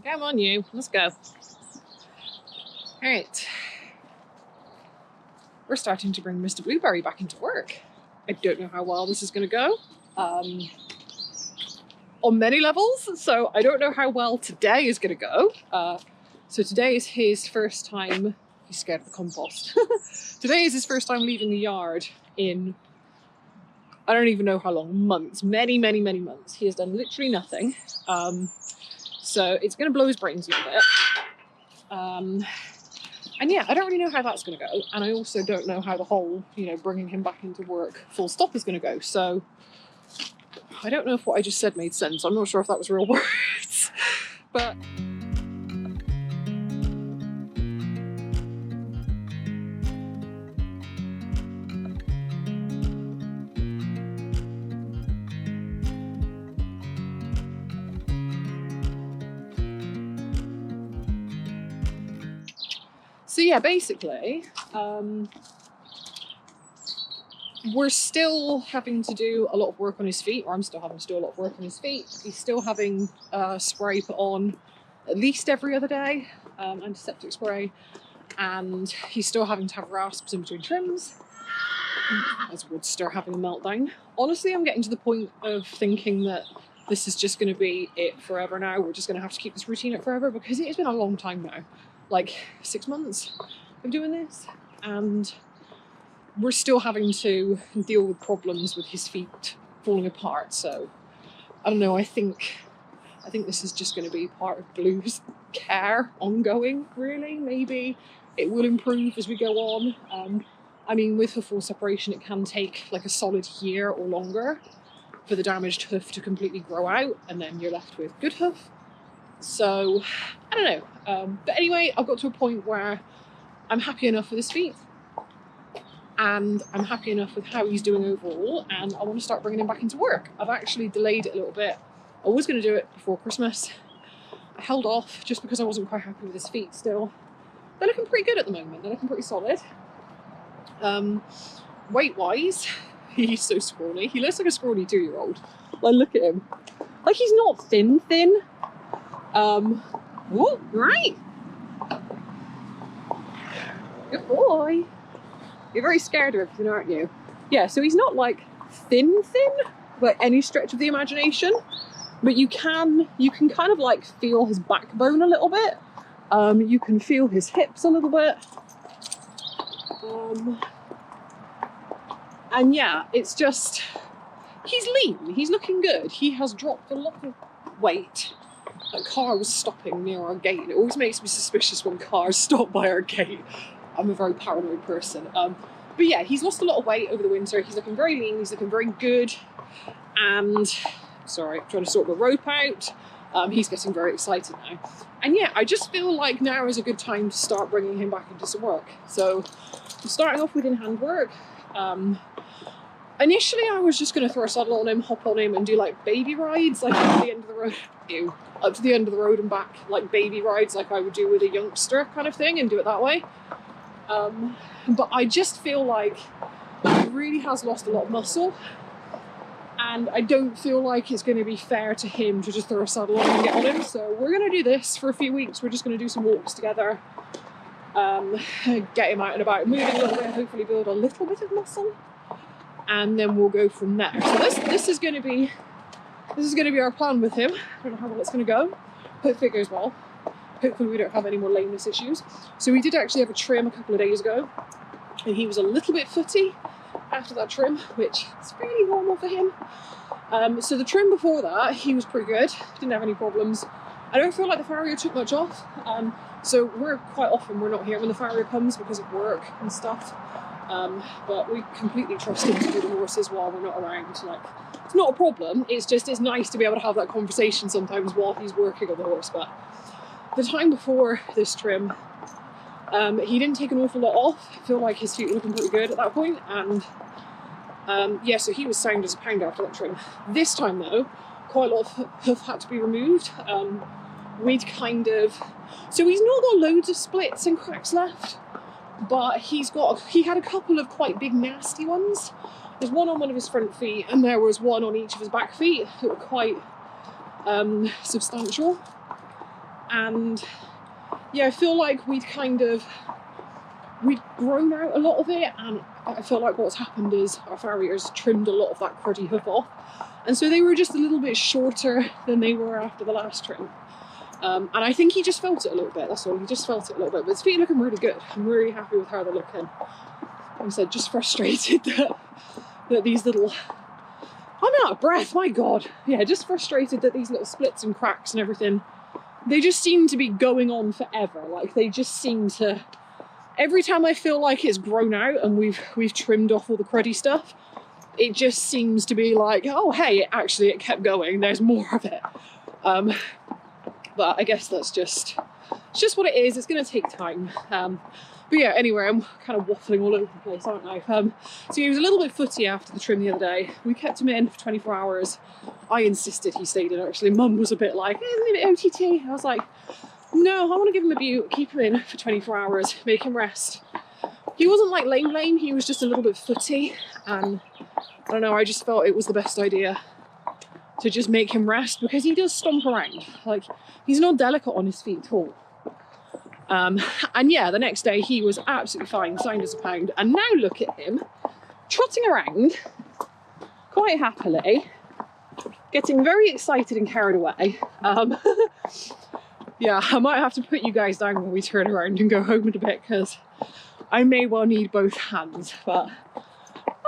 Come on, you. Let's go. All right. We're starting to bring Mr. Blueberry back into work. I don't know how well this is going to go on many levels, so I don't know how well today is going to go. So today is his first time. He's scared of the compost. Today is his first time leaving the yard in, I don't even know how long, months, many months. He has done literally nothing. So it's going to blow his brains a little bit. And yeah, I don't really know how that's going to go. And I also don't know how the whole, bringing him back into work full stop is going to go. So I don't know if what I just said made sense. I'm not sure if that was real words, but... So yeah, basically, we're still having to do a lot of work on his feet, or I'm still having to do a lot of work on his feet. He's still having spray put on at least every other day, antiseptic spray, and he's still having to have rasps in between trims, as Woodster having a meltdown. Honestly, I'm getting to the point of thinking that this is just going to be it forever now. We're just going to have to keep this routine up forever, because it has been a long time now. Like 6 months of doing this, and we're still having to deal with problems with his feet falling apart. So I don't know, I think this is just going to be part of Blue's care ongoing, really. Maybe it will improve as we go on. I mean, with a full separation, it can take like a solid year or longer for the damaged hoof to completely grow out, and then you're left with good hoof. So, I don't know. But anyway, I've got to a point where I'm happy enough with his feet, and I'm happy enough with how he's doing overall, and I want to start bringing him back into work. I've actually delayed it a little bit. I was going to do it before Christmas. I held off just because I wasn't quite happy with his feet still. They're looking pretty good at the moment. They're looking pretty solid. Weight-wise, he's so scrawny. He looks like a scrawny 2-year-old. Like, look at him. Like, he's not thin. Whoa, right. Good boy. You're very scared of everything, aren't you? Yeah, so he's not like thin, by any stretch of the imagination, but you can kind of like feel his backbone a little bit. You can feel his hips a little bit. And yeah, it's just, he's lean, he's looking good. He has dropped a lot of weight. A car was stopping near our gate, and it always makes me suspicious when cars stop by our gate. I'm a very paranoid person. But yeah, he's lost a lot of weight over the winter. He's looking very lean, he's looking very good. And, sorry, I'm trying to sort the rope out. He's getting very excited now. And yeah, I just feel like now is a good time to start bringing him back into some work. So, I'm starting off with in-hand work. Initially, I was just going to throw a saddle on him, hop on him, and do like baby rides, like up to the end of the road. Up to the end of the road and back, like baby rides, like I would do with a youngster kind of thing, and do it that way. But I just feel like he really has lost a lot of muscle, and I don't feel like it's going to be fair to him to just throw a saddle on and get on him. So we're going to do this for a few weeks. We're just going to do some walks together, get him out and about, moving a little bit, hopefully build a little bit of muscle. And then we'll go from there. So this is going to be our plan with him. I don't know how well it's going to go. Hopefully it goes well. Hopefully we don't have any more lameness issues. So we did actually have a trim a couple of days ago, and he was a little bit footy after that trim, which is really normal for him. So the trim before that, he was pretty good. Didn't have any problems. I don't feel like the farrier took much off. So we're not here when the farrier comes because of work and stuff. But we completely trust him to do the horses while we're not around. Like, it's not a problem. It's nice to be able to have that conversation sometimes while he's working on the horse. But the time before this trim, he didn't take an awful lot off. I feel like his feet were looking pretty good at that point. And yeah, so he was sound as a pound after that trim. This time though, quite a lot of hoof had to be removed. So he's not got loads of splits and cracks left, but he had a couple of quite big nasty ones. There's one on one of his front feet, and there was one on each of his back feet that were quite substantial. And yeah, I feel like we'd grown out a lot of it, and I feel like what's happened is our farriers trimmed a lot of that cruddy hoof off, and so they were just a little bit shorter than they were after the last trim. And I think he just felt it a little bit, that's all, he just felt it a little bit, but his feet are looking really good. I'm really happy with how they're looking. Like I said, just frustrated that these little, I'm out of breath, my God. Yeah, just frustrated that these little splits and cracks and everything, they just seem to be going on forever. Like they just seem to, every time I feel like it's grown out and we've trimmed off all the cruddy stuff, it just seems to be like, oh hey, actually it kept going, there's more of it. But I guess that's just what it is. It's going to take time. But yeah, anyway, I'm kind of waffling all over the place, aren't I? So he was a little bit footy after the trim the other day. We kept him in for 24 hours. I insisted he stayed in, actually. Mum was a bit like, isn't it OTT? I was like, no, I want to give him a butte, keep him in for 24 hours, make him rest. He wasn't like lame, he was just a little bit footy. And I don't know, I just felt it was the best idea to just make him rest, because he does stomp around. Like, he's not delicate on his feet at all. And yeah, the next day he was absolutely fine, sound as a pound. And now look at him, trotting around, quite happily, getting very excited and carried away. Yeah, I might have to put you guys down when we turn around and go home in a bit, because I may well need both hands. But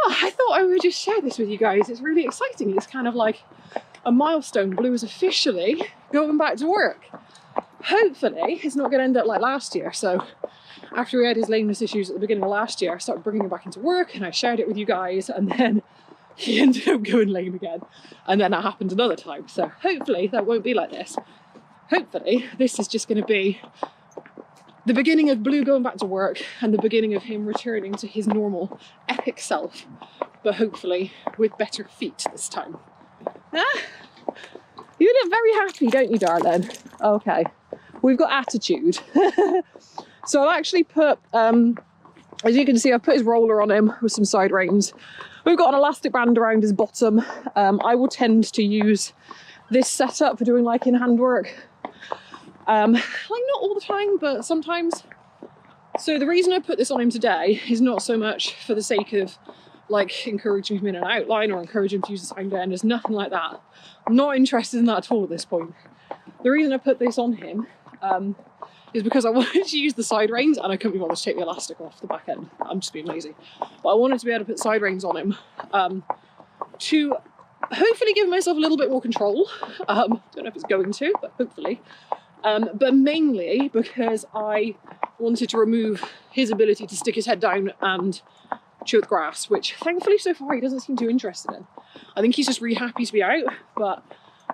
I thought I would just share this with you guys. It's really exciting. It's kind of like a milestone. Blue is officially going back to work. Hopefully it's not going to end up like last year. So after he had his lameness issues at the beginning of last year, I started bringing him back into work and I shared it with you guys, and then he ended up going lame again, and then that happened another time. So hopefully that won't be like this. Hopefully this is just going to be the beginning of Blue going back to work and the beginning of him returning to his normal epic self, but hopefully with better feet this time. Ah, you look very happy, don't you, darling? Okay, we've got attitude. So I've actually put, as you can see, I've put his roller on him with some side reins. We've got an elastic band around his bottom. I will tend to use this setup for doing like in-hand work. Like not all the time, but sometimes. So the reason I put this on him today is not so much for the sake of like encouraging him in an outline or encouraging him to use the sound end. There's nothing like that. I'm not interested in that at all at this point. The reason I put this on him is because I wanted to use the side reins, and I couldn't be bothered to take the elastic off the back end. I'm just being lazy. But I wanted to be able to put side reins on him to hopefully give myself a little bit more control. Don't know if it's going to, but hopefully. But mainly because I wanted to remove his ability to stick his head down and chew at grass, which thankfully so far he doesn't seem too interested in. I think he's just really happy to be out, but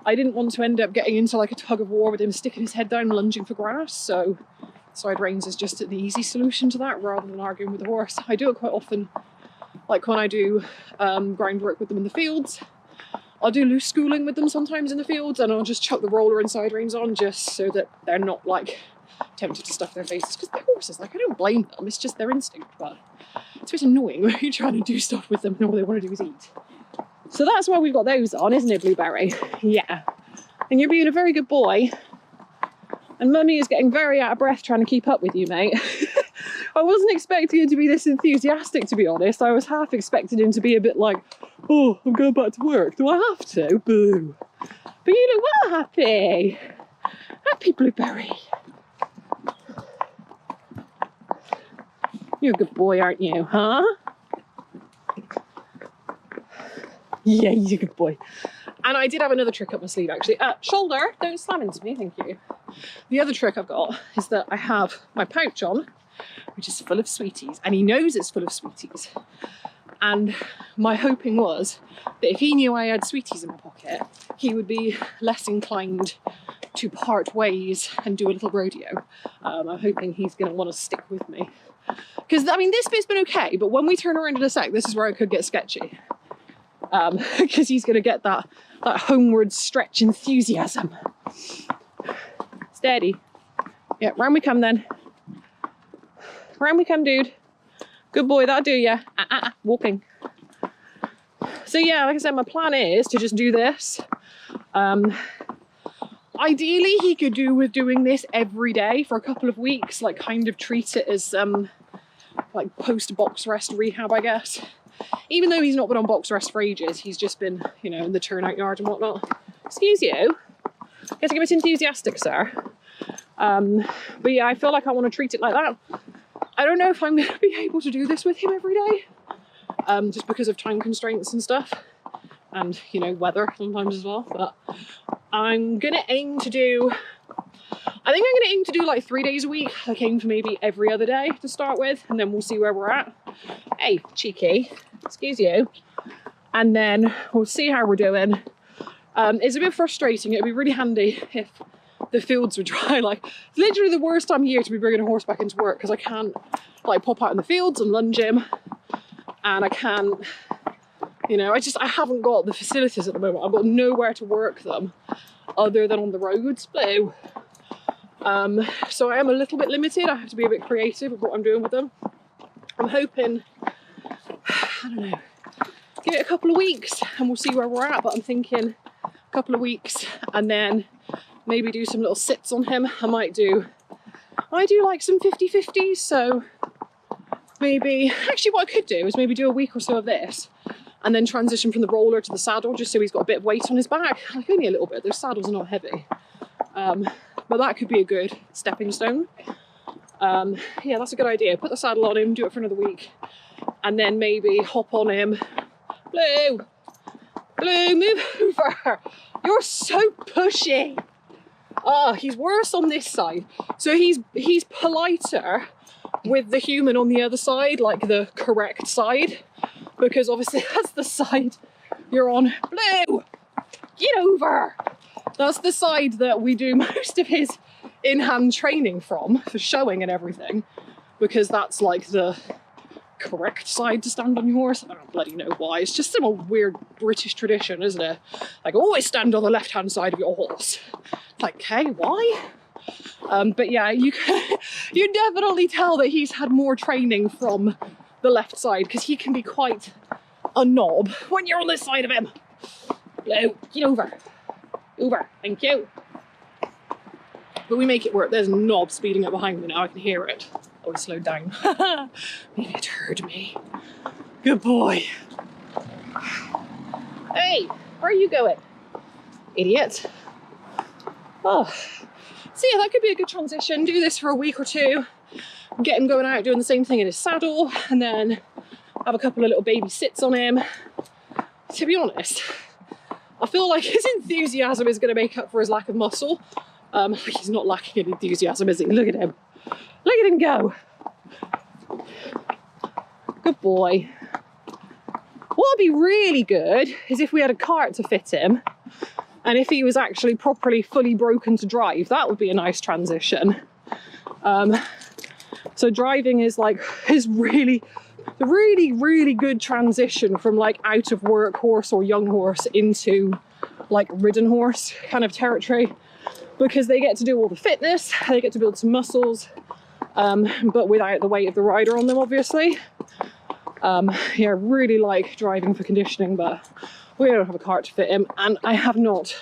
I didn't want to end up getting into like a tug of war with him sticking his head down and lunging for grass, so side reins is just an easy solution to that rather than arguing with the horse. I do it quite often, like when I do groundwork with them in the fields. I'll do loose schooling with them sometimes in the fields, and I'll just chuck the roller and side reins on just so that they're not like tempted to stuff their faces, because they're horses. Like, I don't blame them, it's just their instinct, but it's a bit annoying when you're trying to do stuff with them and all they want to do is eat. So that's why we've got those on, isn't it, Blueberry? Yeah. And you're being a very good boy. And Mummy is getting very out of breath trying to keep up with you, mate. I wasn't expecting him to be this enthusiastic, to be honest. I was half expecting him to be a bit like, oh, I'm going back to work. Do I have to? Boo. But you look well happy. Happy Blueberry. You're a good boy, aren't you, huh? Yeah, he's a good boy. And I did have another trick up my sleeve, actually. Shoulder, don't slam into me, thank you. The other trick I've got is that I have my pouch on, which is full of sweeties, and he knows it's full of sweeties. And my hoping was that if he knew I had sweeties in my pocket, he would be less inclined to part ways and do a little rodeo. I'm hoping he's going to want to stick with me. Because, I mean, this bit's been okay, but when we turn around in a sec, this is where it could get sketchy. Because he's going to get that homeward stretch enthusiasm. Steady. Yeah, round we come then. Round we come, dude. Good boy, that'll do ya. Walking. So yeah, like I said, my plan is to just do this. Ideally, he could do with doing this every day for a couple of weeks, like kind of treat it as like post-box rest rehab, I guess. Even though he's not been on box rest for ages, he's just been, you know, in the turnout yard and whatnot. Excuse you. Getting a bit enthusiastic, sir. But yeah, I feel like I want to treat it like that. I don't know if I'm going to be able to do this with him every day, just because of time constraints and stuff, and, you know, weather sometimes as well. But I'm going to aim to do, I think I'm going to aim to do like 3 days a week. Like aim for maybe every other day to start with, and then we'll see where we're at. Hey, cheeky, excuse you. And then we'll see how we're doing. It's a bit frustrating. It'd be really handy if the fields were dry. Like, it's literally the worst time of year to be bringing a horse back into work, because I can't like pop out in the fields and lunge him, and I can't, you know, I haven't got the facilities at the moment. I've got nowhere to work them other than on the roads. Blue. So I am a little bit limited. I have to be a bit creative with what I'm doing with them. I'm hoping, I don't know, give it a couple of weeks and we'll see where we're at. But I'm thinking a couple of weeks and then maybe do some little sits on him. I do like some 50-50s, so maybe, actually what I could do is maybe do a week or so of this and then transition from the roller to the saddle, just so he's got a bit of weight on his back. Like only a little bit, those saddles are not heavy. But that could be a good stepping stone. Yeah, that's a good idea. Put the saddle on him, do it for another week, and then maybe hop on him. Blue, move over. You're so pushy. Oh, he's worse on this side. So he's politer with the human on the other side, like the correct side, because obviously that's the side you're on. Blue, get over. That's the side that we do most of his in-hand training from, for showing and everything, because that's like the correct side to stand on your horse. I don't bloody know why. It's just some weird British tradition, isn't it? Like, always stand on the left-hand side of your horse. It's like, okay, why? But yeah, you definitely tell that he's had more training from the left side, because he can be quite a knob when you're on this side of him. Blue, get over. Over, thank you. But we make it work. There's a knob speeding up behind me now. I can hear it. Oh, he slowed down. Maybe it heard me. Good boy. Hey, where are you going? Idiot. Oh, so yeah, that could be a good transition. Do this for a week or two. Get him going out doing the same thing in his saddle, and then have a couple of little baby sits on him. To be honest, I feel like his enthusiasm is going to make up for his lack of muscle. He's not lacking in enthusiasm, is he? Look at him. Look at him go. Good boy. What would be really good is if we had a cart to fit him, and if he was actually properly, fully broken to drive. That would be a nice transition. So driving is like his really good transition from like out of work horse or young horse into like ridden horse kind of territory, because they get to do all the fitness, they get to build some muscles, but without the weight of the rider on them, obviously. Yeah, really like driving for conditioning, but we don't have a cart to fit him, and I have not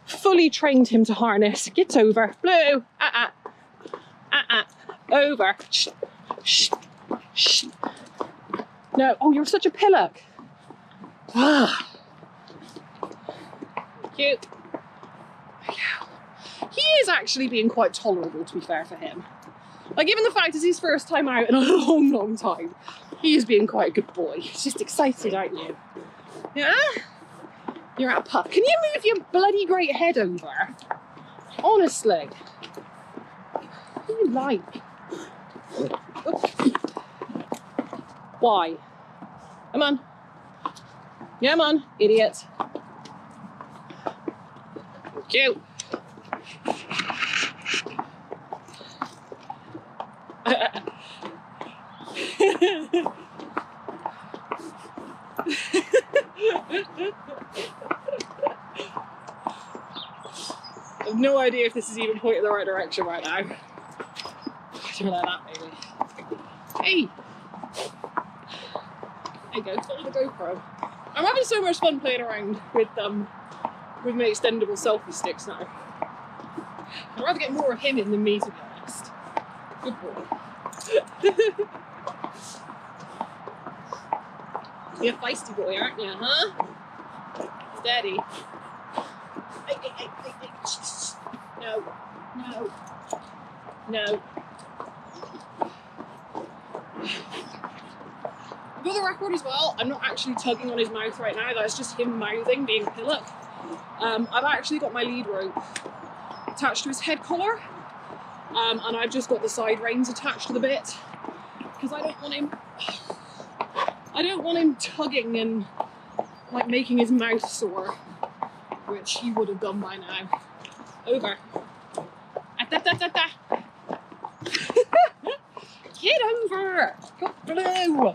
fully trained him to harness. Get over. Blue. Over. Shh. Shh. Shh. No. Oh, you're such a pillock. Ah. Cute. He is actually being quite tolerable, to be fair, for him. Like, given the fact it's his first time out in a long time, he is being quite a good boy. He's just excited, aren't you? Yeah? You're at a pup. Can you move your bloody great head over? Honestly. What do you like? Oh. Why? Come on. Yeah, come on, idiot. Cute. I have no idea if this is even pointing in the right direction right now. Do like that, maybe. Hey! There you go, follow the GoPro. I'm having so much fun playing around with my extendable selfie sticks now. I'd rather get more of him in than me, to be honest. Good boy. You're a feisty boy, aren't you, huh? Steady. Hey. No. For the record as well, I'm not actually tugging on his mouth right now. That's just him mouthing, being a pillock. I've actually got my lead rope attached to his head collar, and I've just got the side reins attached to the bit because I don't want him tugging and like making his mouth sore, which he would have done by now. Over. Get over! Go Blue!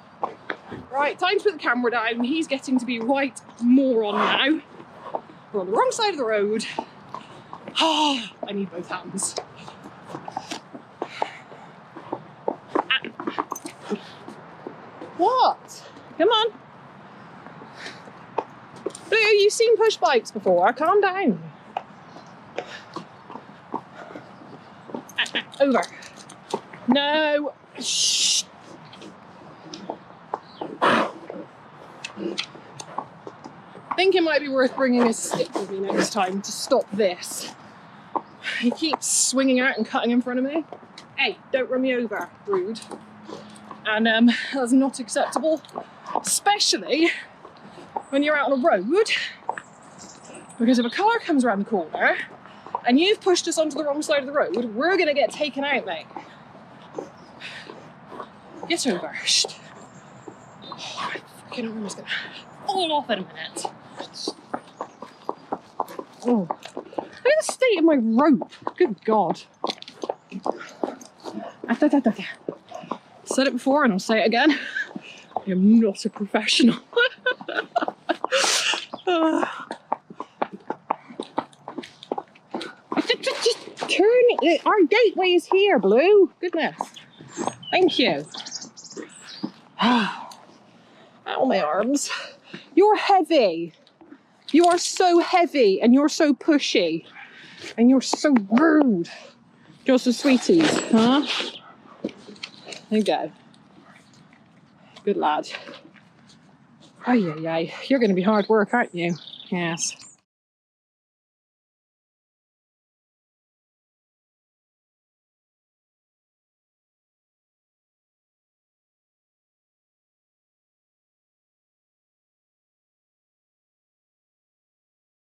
Right, time to put the camera down. He's getting to be right moron now. We're on the wrong side of the road. I need both hands. What? Come on. Blue, you've seen push bikes before. Calm down. Over. No. Shh. I think it might be worth bringing a stick with me next time to stop this. He keeps swinging out and cutting in front of me. Hey, don't run me over, rude. And that's not acceptable, especially when you're out on a road, because if a car comes around the corner and you've pushed us onto the wrong side of the road, we're gonna get taken out, mate. Get over. Shh. Oh, my freaking arm is gonna fall off in a minute. Oh, look at the state of my rope. Good God. Said it before and I'll say it again. I am not a professional. Just turn it. Our gateway is here, Blue. Goodness. Thank you. Ow, my arms. You're heavy. You are so heavy and you're so pushy. And you're so rude. You're so sweeties, huh? There you go. Good lad. Ay. You're going to be hard work, aren't you? Yes.